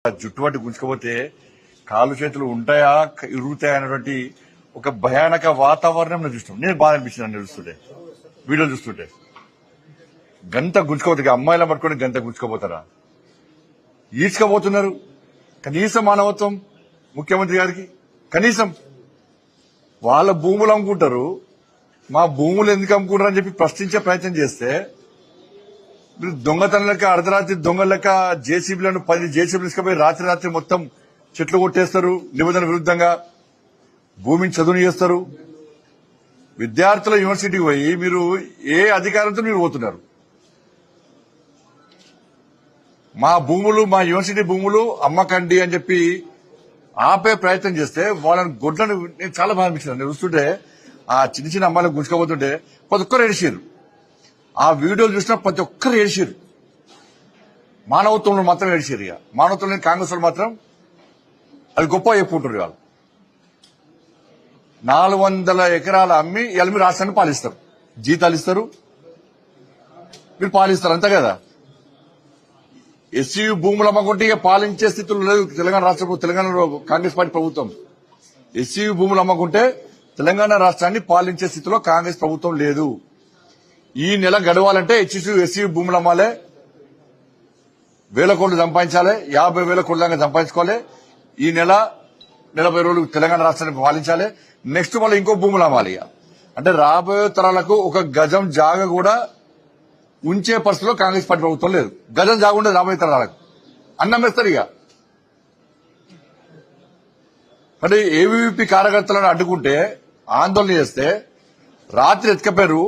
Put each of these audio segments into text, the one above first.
జుట్టుబట్టి గుంజుకపోతే కాళ్ళు చేతులు ఉంటాయా ఇరుగుతాయా అనేటువంటి ఒక భయానక వాతావరణం చూస్తాం. నేను బాధ అనిపించింది నన్ను చూస్తుంటే, వీడియోలు చూస్తుంటే. గంట గుంజుకోపోతే అమ్మాయిలా పట్టుకొని గంట గుంజుకోపోతారా? ఈడ్చుకోబోతున్నారు. కనీసం మానవత్వం ముఖ్యమంత్రి గారికి కనీసం. వాళ్ళ భూములు అమ్ముకుంటారు, మా భూములు ఎందుకు అమ్ముకుంటారు అని చెప్పి ప్రశ్నించే ప్రయత్నం చేస్తే మీరు దొంగతనం లెక్క అర్ధరాత్రి దొంగ లెక్క జేసీబీలను 10 జేసీబీలు తీసుకుపోయి రాత్రి మొత్తం చెట్లు కొట్టేస్తారు. నిబంధనల విరుద్ధంగా భూమిని చదువుని చేస్తారు. విద్యార్థుల యూనివర్సిటీకి పోయి మీరు ఏ అధికారంతో మీరు పోతున్నారు? మా భూములు, మా యూనివర్సిటీ భూములు అమ్మకండి అని చెప్పి ఆపే ప్రయత్నం చేస్తే వాళ్ళని గొడ్లను నేను చాలా బాగా అనిపించింది. నేను చూస్తుంటే ఆ చిన్న చిన్న అమ్మాయిలకు గుంజుకోబోతుంటే ప్రతి ఒక్కరు ఏడిచారు. ఆ వీడియోలు చూసినా ప్రతి ఒక్కరు ఏడిచారు. మానవత్వంలో మాత్రం ఏడిచారు. ఇక మానవత్వం లేని కాంగ్రెస్ వాళ్ళు మాత్రం అది గొప్ప చెప్పుకుంటారు. ఇవాళ 400 ఎకరాలు అమ్మి ఇవాళ మీరు రాష్ట్రాన్ని పాలిస్తారు, జీతాలు ఇస్తారు, మీరు పాలిస్తారు అంతే కదా. ఎస్సీ భూములు అమ్మకుంటే ఇక పాలించే స్థితిలో లేదు తెలంగాణ రాష్ట్ర తెలంగాణలో కాంగ్రెస్ పార్టీ ప్రభుత్వం. ఎస్సీ భూములు అమ్మకుంటే తెలంగాణ రాష్ట్రాన్ని పాలించే స్థితిలో కాంగ్రెస్ ప్రభుత్వం లేదు. ఈ నెల గడవాలంటే ఎస్సీ భూములు అమ్మాలి, 1000 కోట్లు సంపాదించాలి, 50,000 కోట్ల దాకా సంపాదించుకోవాలి. ఈ నెల 40 రోజులు తెలంగాణ రాష్ట్రాన్ని పాలించాలి. నెక్స్ట్ మళ్ళీ ఇంకో భూములు అమ్మాలి. అంటే రాబోయే తరాలకు ఒక గజం జాగ కూడా ఉంచే పరిస్థితిలో కాంగ్రెస్ పార్టీ ప్రభుత్వం లేదు. గజం జాగ ఉండదు రాబోయే తరాలకు. అన్నం వేస్తారు. ఇక అంటే ఏవీవీపీ కార్యకర్తలను అడ్డుకుంటే ఆందోళన చేస్తే రాత్రి ఎత్తుకపోయారు,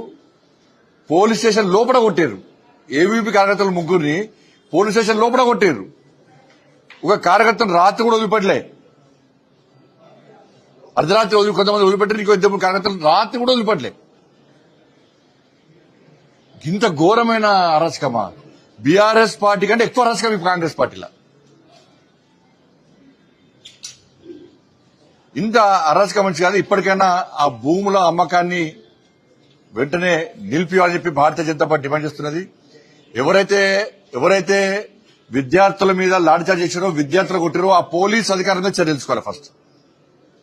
పోలీస్ స్టేషన్ లోపల కొట్టారు. ఏవీపీ కార్యకర్తలు 3 పోలీస్ స్టేషన్ లోపల కొట్టారు. ఒక కార్యకర్తను రాత్రి కూడా వదిలిపెట్టలే. అర్ధరాత్రి కొంతమంది వదిలిపెట్టారు, ఇంకో 2 కార్యకర్తలు రాత్రి కూడా వదిలిపెట్టలే. ఇంత ఘోరమైన అరాచకమా? బీఆర్ఎస్ పార్టీ కంటే ఎక్కువ అరాచకం ఈ కాంగ్రెస్ పార్టీలో. ఇంత అరాచకం మంచి కాదు. ఇప్పటికైనా ఆ భూముల అమ్మకాన్ని వెంటనే నిలిపియాలని చెప్పి భారతీయ జనతా పార్టీ డిమాండ్ చేస్తున్నది. ఎవరైతే విద్యార్థుల మీద లాఠీచార్జ్ చేశారో, విద్యార్థులు కొట్టారో ఆ పోలీస్ అధికారుల మీద చర్యలు తీసుకోవాలి. ఫస్ట్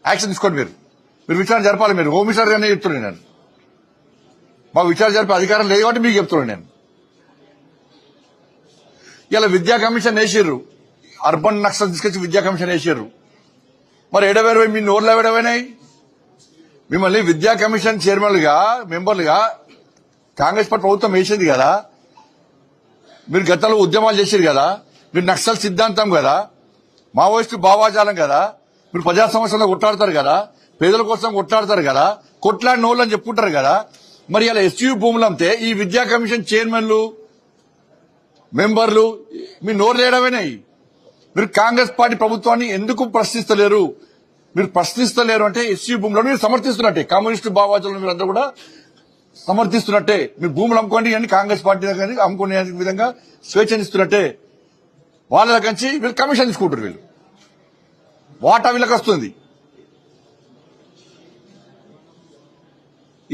యాక్షన్ తీసుకోండి. మీరు విచారణ జరపాలి. మీరు హోమ్ మినిస్టర్ గానే చెప్తున్నాను నేను. మా విచారణ జరిపే అధికారం లేదు కాబట్టి మీకు చెప్తున్నాను నేను. ఇలా విద్యా కమిషన్ వేసారు, అర్బన్ నక్సల్ తీసుకొచ్చి విద్యా కమిషన్ వేసారు. మరి ఎడవేరు మీ నోర్లు ఎవడమైనాయి? మిమ్మల్ని విద్యా కమిషన్ చైర్మన్లుగా మెంబర్లుగా కాంగ్రెస్ పార్టీ ప్రభుత్వం వేసింది కదా. మీరు గతంలో ఉద్యమాలు చేశారు కదా. మీరు నక్సల్ సిద్ధాంతం కదా, మావోయిస్టు భావాజాలం కదా. మీరు ప్రజా సమస్యలను కొట్లాడతారు కదా, పేదల కోసం కొట్లాడతారు కదా, కొట్లాడిన వాళ్ళు అని చెప్పుకుంటారు కదా. మరి ఇలా ఎస్యూ భూములు అమ్మితే ఈ విద్యా కమిషన్ చైర్మన్లు మెంబర్లు మీ నోరు లేడమైనాయి. మీరు కాంగ్రెస్ పార్టీ ప్రభుత్వాన్ని ఎందుకు ప్రశ్నిస్తలేరు? మీరు ప్రశ్నిస్తలేరు అంటే ఎస్సీ భూములను మీరు సమర్థిస్తున్నట్టే. కమ్యూనిస్టు భావాజాలను మీరు అందరూ కూడా సమర్థిస్తున్నట్టే. మీరు భూములు అమ్ముకోండి అని కాంగ్రెస్ పార్టీ దగ్గర అమ్ముకునే విధంగా స్వేచ్ఛనిస్తున్నట్టే. వాళ్ళ దగ్గర నుంచి వీళ్ళు కమిషన్ తీసుకుంటారు. వీళ్ళు వాటా వీళ్ళకి వస్తుంది.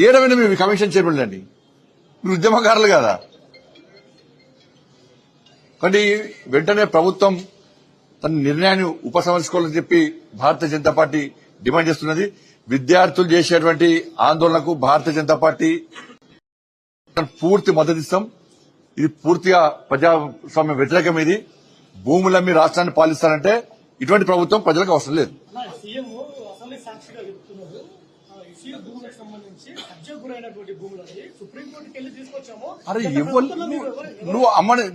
ఏడవైనా మీరు కమిషన్ చైర్మన్ అండి, మీరు ఉద్యమకారులు కదా. కానీ వెంటనే ప్రభుత్వం తన నిర్ణయాన్ని ఉపసంహరించుకోవాలని చెప్పి భారతీయ జనతా పార్టీ డిమాండ్ చేస్తున్నది. విద్యార్థులు చేసేటువంటి ఆందోళనకు భారతీయ జనతా పార్టీ పూర్తి మద్దతు ఇస్తాం. ఇది పూర్తిగా ప్రజాస్వామ్య వ్యతిరేకం. ఇది భూములమ్మి రాష్ట్రాన్ని పాలిస్తారంటే ఇటువంటి ప్రభుత్వం ప్రజలకు అవసరం లేదు. అరే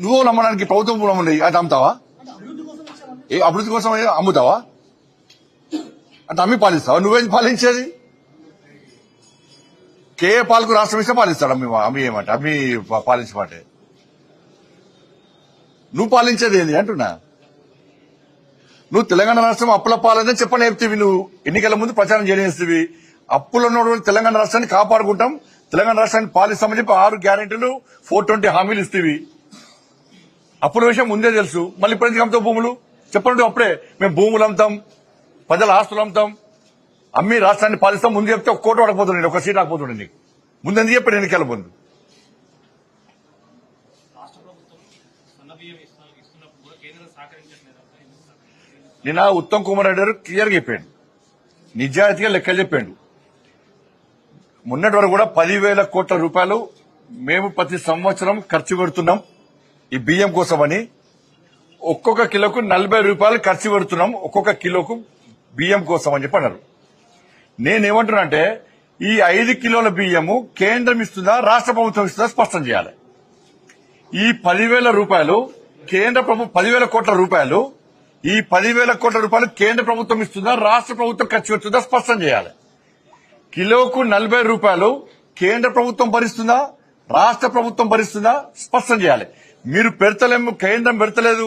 నువ్వు అమ్మడానికి ప్రభుత్వం భూములు అమ్మని అది అమ్ముతావా? ఏ అభివృద్ధి కోసం అమ్ముతావా? అంటే అమ్మి పాలిస్తావా? నువ్వేం పాలించేది? కేఏ పాలకు రాష్ట్రం ఇస్తే పాలిస్తాడు. అమ్మి ఏమంటే అమ్మి పాలించమంటే నువ్వు పాలించేది ఏంది అంటున్నా. నువ్వు తెలంగాణ రాష్ట్రం అప్పుల పాలనే చెప్పని చెప్తేవి. నువ్వు ఎన్నికల ముందు ప్రచారం చేయనిస్తేవి. అప్పులో ఉన్నటువంటి తెలంగాణ రాష్ట్రాన్ని కాపాడుకుంటాం, తెలంగాణ రాష్ట్రాన్ని పాలిస్తామని చెప్పి 6 గ్యారెంటీలు 420 హామీలు ఇస్తేవి. అప్పుల విషయం ముందే తెలుసు. మళ్ళీ ఇప్పుడు ఎందుకు అమ్ముతావు భూములు? చెప్పండి. అప్పుడే మేము భూములు అమ్ముతాం, ప్రజల ఆస్తులు అమ్ముతాం, అమ్మి రాష్ట్రాన్ని పాలిస్తాం ముందు చెప్తే 1 కోటి పడకపోతుండే, 1 సీట్ రాకపోతుండే. నీకు ముందు ఎందుకు చెప్పాడు ఎన్నికల ముందు? నిన్న ఉత్తమ్ కుమార్ రెడ్డి గారు క్లియర్గా చెప్పాడు, నిజాయితీగా లెక్క చెప్పాడు. మొన్నటి వరకు కూడా 10,000 కోట్ల రూపాయలు మేము ప్రతి సంవత్సరం ఖర్చు పెడుతున్నాం ఈ బియ్యం కోసమని. ఒక్కొక్క కిలోకు 40 రూపాయలు ఖర్చు పెడుతున్నాం ఒక్కొక్క కిలోకు బియ్యం కోసం అని చెప్పి అన్నారు. నేనేమంటున్నా అంటే ఈ 5 కిలోల బియ్యము కేంద్రం ఇస్తుందా రాష్ట్ర ప్రభుత్వం ఇస్తుందా స్పష్టం చేయాలి. ఈ 10,000 రూపాయలు కేంద్ర ప్రభుత్వం 10,000 కోట్ల రూపాయలు ఈ 10,000 కోట్ల రూపాయలు కేంద్ర ప్రభుత్వం ఇస్తుందా రాష్ట్ర ప్రభుత్వం ఖర్చు పెడుతుందా స్పష్టం చేయాలి. కిలోకు 40 రూపాయలు కేంద్ర ప్రభుత్వం భరిస్తుందా రాష్ట్ర ప్రభుత్వం భరిస్తుందా స్పష్టం చేయాలి. మీరు పెడతలేము, కేంద్రం పెడతలేదు,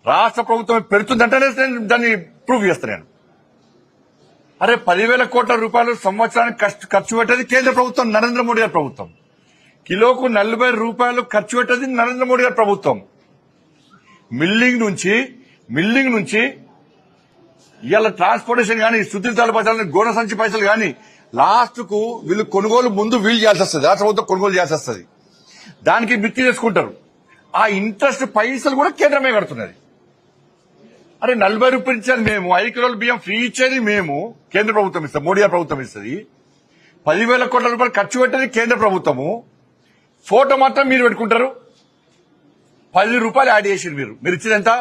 రాష్ట్ర ప్రభుత్వం పెడుతుందంటేనే దాన్ని ప్రూవ్ చేస్తాను నేను. అరే 10,000 కోట్ల రూపాయలు సంవత్సరానికి ఖర్చు పెట్టేది కేంద్ర ప్రభుత్వం, నరేంద్ర మోడీ గారి ప్రభుత్వం. కిలోకు 40 రూపాయలు ఖర్చు పెట్టేది నరేంద్ర మోడీ గారి ప్రభుత్వం. మిల్లింగ్ నుంచి ఇవాళ ట్రాన్స్పోర్టేషన్ గానీ, శుద్ధి తలపచాలని, గోన సంచి పైసలు గానీ లాస్ట్ కు వీళ్ళు కొనుగోలు ముందు వీలు చేయాల్సి వస్తుంది, రాష్ట్ర ప్రభుత్వం కొనుగోలు చేయాల్సి వస్తుంది. దానికి మిత్తి చేసుకుంటారు. ఆ ఇంట్రెస్ట్ పైసలు కూడా కేంద్రమే కడుతున్నది. అరే 40 రూపాయలు ఇచ్చేది మేము, 5 కిలోల బియ్యం ఫ్రీ ఇచ్చేది మేము, కేంద్ర ప్రభుత్వం ఇస్తుంది, మోడీ గారి ప్రభుత్వం ఇస్తుంది. 10,000 కోట్ల రూపాయలు ఖర్చు పెట్టేది కేంద్ర ప్రభుత్వము. ఫోటో మాత్రం మీరు పెట్టుకుంటారు. 10 రూపాయలు యాడ్ చేసారు మీరు ఇచ్చేది ఎంత?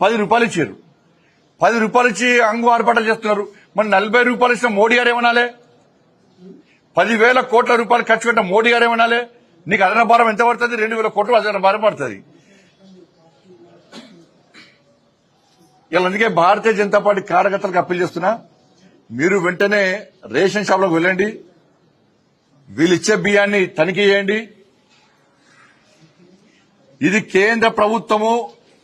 10 రూపాయలు ఇచ్చారు. 10 రూపాయలు ఇచ్చి అంగు ఆర్పాటాలు చేస్తున్నారు. మరి 40 రూపాయలు ఇచ్చిన మోడీ గారు ఏమనాలి? 10,000 కోట్ల రూపాయలు ఖర్చు పెట్టిన మోడీ గారు ఏమనాలి? నీకు అదన భారం ఎంత పడుతుంది? 2,000 కోట్లు అదన భారం పడుతుంది. ఇలా అందుకే భారతీయ జనతా పార్టీ కార్యకర్తలకు అప్పీల్ చేస్తున్నా, మీరు వెంటనే రేషన్ షాప్లోకి వెళ్ళండి, వీళ్ళిచ్చే బియ్యాన్ని తనిఖీ చేయండి. ఇది కేంద్ర ప్రభుత్వము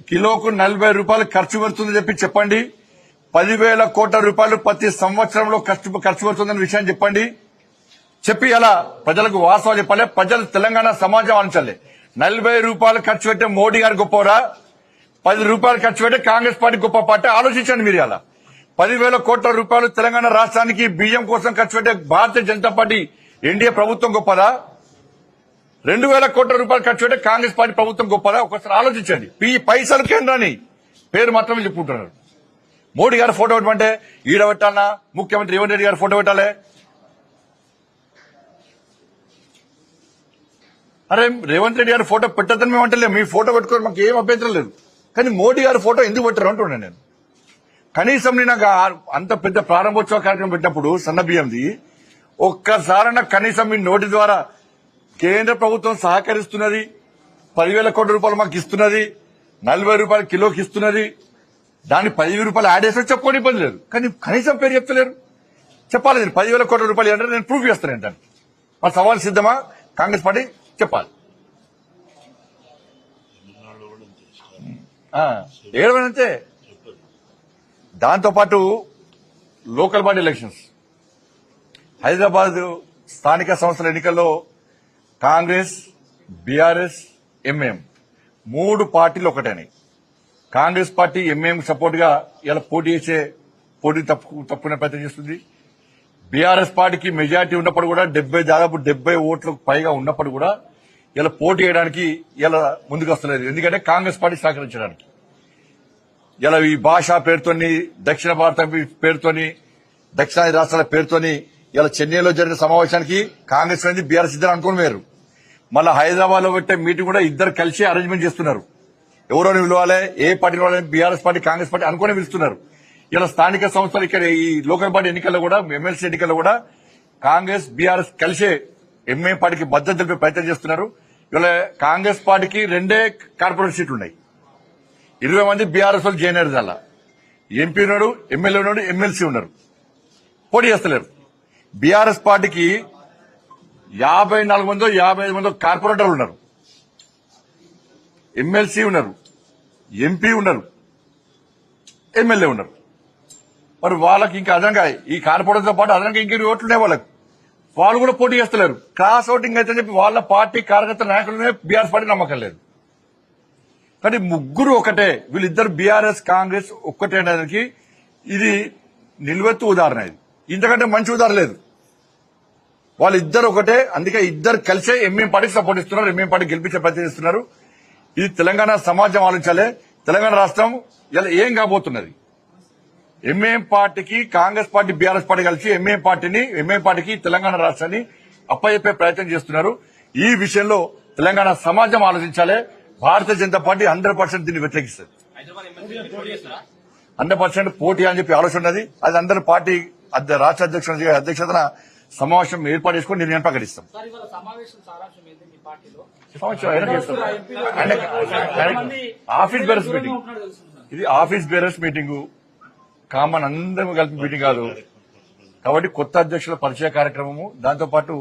కిలోకు 40 రూపాయలు ఖర్చు పెడుతుందని చెప్పండి. 10,000 కోట్ల రూపాయలు ప్రతి సంవత్సరంలో ఖర్చు పెడుతుందన్న విషయాన్ని చెప్పండి. చెప్పి అలా ప్రజలకు వాస్తవాలు చెప్పాలి. ప్రజలు తెలంగాణ సమాజం ఆలోచించాలి. 40 రూపాయలు ఖర్చు పెట్టే మోడీ గారు గొప్పరా, 10 రూపాయలు ఖర్చు పెట్టే కాంగ్రెస్ పార్టీ గొప్ప పార్టీ? ఆలోచించండి మీరు. అలా 10,000 కోట్ల రూపాయలు తెలంగాణ రాష్ట్రానికి బియ్యం కోసం ఖర్చు పెట్టే భారతీయ జనతా పార్టీ ఎన్డీఏ ప్రభుత్వం గొప్పదా? 2,000 కోట్ల రూపాయలు ఖర్చు పెట్టే కాంగ్రెస్ పార్టీ ప్రభుత్వం గొప్పదా? ఒకసారి ఆలోచించండి. పైసలు కేంద్రాన్ని పేరు మాత్రమే చెప్పుకుంటున్నారు. మోడీ గారు ఫోటో పెట్టమంటే ఈడ పెట్టాలన్నా, ముఖ్యమంత్రి రేవంత్ రెడ్డి గారు ఫోటో పెట్టాలి. అరే రేవంత్ రెడ్డి గారు ఫోటో పెట్టద్దని మేము అంటలేము, మీ ఫోటో పెట్టుకోవడం మాకు ఏం అభ్యంతరం లేదు. కానీ మోడీ గారు ఫోటో ఎందుకు పెట్టారు అంటున్నాను నేను. కనీసం నేను అంత పెద్ద ప్రారంభోత్సవ కార్యక్రమం పెట్టినప్పుడు సన్న బియ్యంది ఒక్కసారన్నా కనీసం మీ నోటి ద్వారా కేంద్ర ప్రభుత్వం సహకరిస్తున్నది, 10,000 కోట్ల రూపాయలు మాకు ఇస్తున్నది, 40 రూపాయలు కిలోకి ఇస్తున్నది, దాన్ని 10,000 రూపాయలు యాడ్ చేస్తే చెప్పుకోని ఇబ్బంది లేదు. కానీ కనీసం పేరు చెప్తలేరు. చెప్పాలి, నేను 10,000 కోట్ల రూపాయలు అంటే నేను ప్రూఫ్ చేస్తాను. దాన్ని మా సవాల్ సిద్ధమా? కాంగ్రెస్ పార్టీ చెప్పాలి. ఏడవనంతే. దాంతోపాటు లోకల్ బాడీ ఎలక్షన్స్, హైదరాబాద్ స్థానిక సంస్థల ఎన్నికల్లో కాంగ్రెస్, బీఆర్ఎస్, ఎంఐఎం 3 పార్టీలు ఒకటేనాయి. కాంగ్రెస్ పార్టీ ఎంఐఎం సపోర్ట్ గా ఇలా పోటీ తప్పుకునే ప్రయత్నం చేస్తుంది. బీఆర్ఎస్ పార్టీకి మెజార్టీ ఉన్నప్పుడు కూడా దాదాపు 70 ఓట్లకు పైగా ఉన్నప్పుడు కూడా ఇలా పోటీ చేయడానికి ఇలా ముందుకు వస్తలేదు. ఎందుకంటే కాంగ్రెస్ పార్టీ సహకరించడానికి ఇలా ఈ భాషా పేరుతోని, దక్షిణ భారతం పేరుతోని, దక్షిణాది రాష్ట్రాల పేరుతోని ఇలా చెన్నైలో జరిగిన సమావేశానికి కాంగ్రెస్ అనేది బీఆర్ఎస్ ఇద్దరు అనుకుని వేరు. మళ్ళీ హైదరాబాద్ లో పెట్టే మీటింగ్ కూడా ఇద్దరు కలిసి అరేంజ్మెంట్ చేస్తున్నారు. ఎవరోని పిలవాలి, ఏ పార్టీ పిలవాలి, బీఆర్ఎస్ పార్టీ కాంగ్రెస్ పార్టీ అనుకుని పిలుస్తున్నారు. ఇలా స్థానిక సంస్థలు ఇక్కడ ఈ లోకల్ బాడీ ఎన్నికల్లో కూడా, ఎమ్మెల్సీ ఎన్నికల్లో కూడా కాంగ్రెస్, బీఆర్ఎస్ కలిసే ఎంఐఎం పార్టీకి మద్దతు తెలిపే ప్రయత్నం చేస్తున్నారు. ఇలా కాంగ్రెస్ పార్టీకి 2 కార్పొరేట్ సీట్లు ఉన్నాయి. 20 మంది బీఆర్ఎస్ వాళ్ళు జాయిన్ అయ్యారు. దానిలో ఎంపీ ఉన్నాడు, ఎమ్మెల్యే ఉన్నాడు, ఎమ్మెల్సీ ఉన్నారు, పోటీ చేస్తలేరు. బీఆర్ఎస్ పార్టీకి 54 మందో 55 మందో కార్పొరేటర్లు ఉన్నారు, ఎమ్మెల్సీ ఉన్నారు, ఎంపీ ఉన్నారు, ఎమ్మెల్యే ఉన్నారు. మరి వాళ్ళకి ఇంకా అదనంగా ఈ కార్పొరేటర్తో పాటు అదనంగా ఇంకెన్ని ఓట్లున్నాయి వాళ్ళకి. వాళ్ళు కూడా పోటీ చేస్తలేరు. క్రాస్ ఓటింగ్ అయితే చెప్పి వాళ్ళ పార్టీ కార్యకర్త నాయకులనే బీఆర్ఎస్ పార్టీ నమ్మకం లేదు. కానీ ముగ్గురు ఒకటే, వీళ్ళిద్దరు బీఆర్ఎస్ కాంగ్రెస్ ఒక్కటే అనడానికి ఇది నిలువెత్తు ఉదాహరణ. ఇది ఇంతకంటే మంచి ఉదాహరణ లేదు. వాళ్ళిద్దరు ఒకటే, అందుకే ఇద్దరు కలిసే ఎంఐఎం పార్టీకి సపోర్ట్ ఇస్తున్నారు, ఎంఐఎం పార్టీ గెలిపించే ప్రయత్నం చేస్తున్నారు. ఇది తెలంగాణ సమాజం ఆలోచించాలి. తెలంగాణ రాష్ట్రం ఇలా ఏం కాబోతున్నది, ఎంఐఎం పార్టీకి కాంగ్రెస్ పార్టీ బీఆర్ఎస్ పార్టీ కలిసి ఎంఐఎం పార్టీకి తెలంగాణ రాష్ట్రాన్ని అప్పచెప్పే ప్రయత్నం చేస్తున్నారు. ఈ విషయంలో తెలంగాణ సమాజం ఆలోచించాలి. భారతీయ జనతా పార్టీ 100% దీన్ని వ్యతిరేకిస్తుంది. 100% పోటీ అని చెప్పి ఆలోచన ఉన్నది. అది అందరూ పార్టీ రాష్ట్ర అధ్యక్షతన సమావేశం ఏర్పాటు చేసుకుని నిర్ణయం ప్రకటిస్తాం. ఆఫీస్ బేరర్స్ మీటింగ్, ఇది ఆఫీస్ బేరర్స్ మీటింగ్, కామన్ అందరూ కలిపి మీటింగ్ కాదు. కాబట్టి కొత్త అధ్యక్షుల పరిచయ కార్యక్రమము, దాంతో పాటు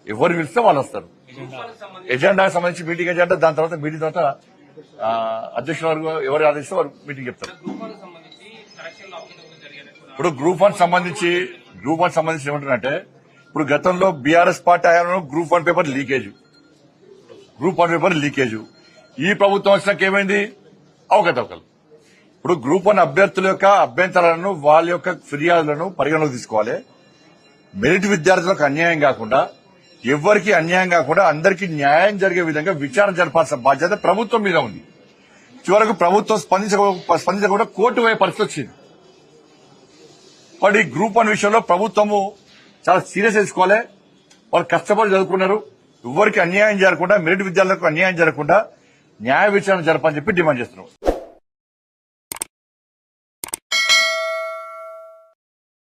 ఎవరు పిలిస్తే వాళ్ళు వస్తారు. ఎజెండాకి సంబంధించి మీటింగ్ ఎజెండా, దాని తర్వాత మీటింగ్ తర్వాత అధ్యక్షుల వరకు ఎవరు ఆదేశిస్తే వారు మీటింగ్ చెప్తారు. ఇప్పుడు గ్రూప్ వన్ సంబంధించి ఏమంటున్నారంటే, ఇప్పుడు గతంలో బీఆర్ఎస్ పార్టీ ఆయాలో గ్రూప్ వన్ పేపర్ లీకేజ్. ఈ ప్రభుత్వం వచ్చినాక ఏమైంది? అవకతవకలు. ఇప్పుడు గ్రూప్ వన్ అభ్యర్థుల యొక్క అభ్యంతరాలను, వాళ్ళ యొక్క ఫిర్యాదులను పరిగణలోకి తీసుకోవాలి. మెరిట్ విద్యార్థులకు అన్యాయం కాకుండా, ఎవరికి అన్యాయం కాకుండా అందరికీ న్యాయం జరిగే విధంగా విచారణ జరపాల్సిన బాధ్యత ప్రభుత్వం మీద ఉంది. చివరకు ప్రభుత్వం స్పందించకుండా కోర్టు పోయే పరిస్థితి వచ్చింది. మరి గ్రూప్ వన్ విషయంలో ప్రభుత్వము చాలా సీరియస్ తీసుకోవాలి. వాళ్ళు కష్టపడి చదువుకున్నారు. ఎవరికి అన్యాయం జరగకుండా, మెరిట్ విద్యార్థులకు అన్యాయం జరగకుండా న్యాయ విచారణ జరపని చెప్పి డిమాండ్ చేస్తున్నారు.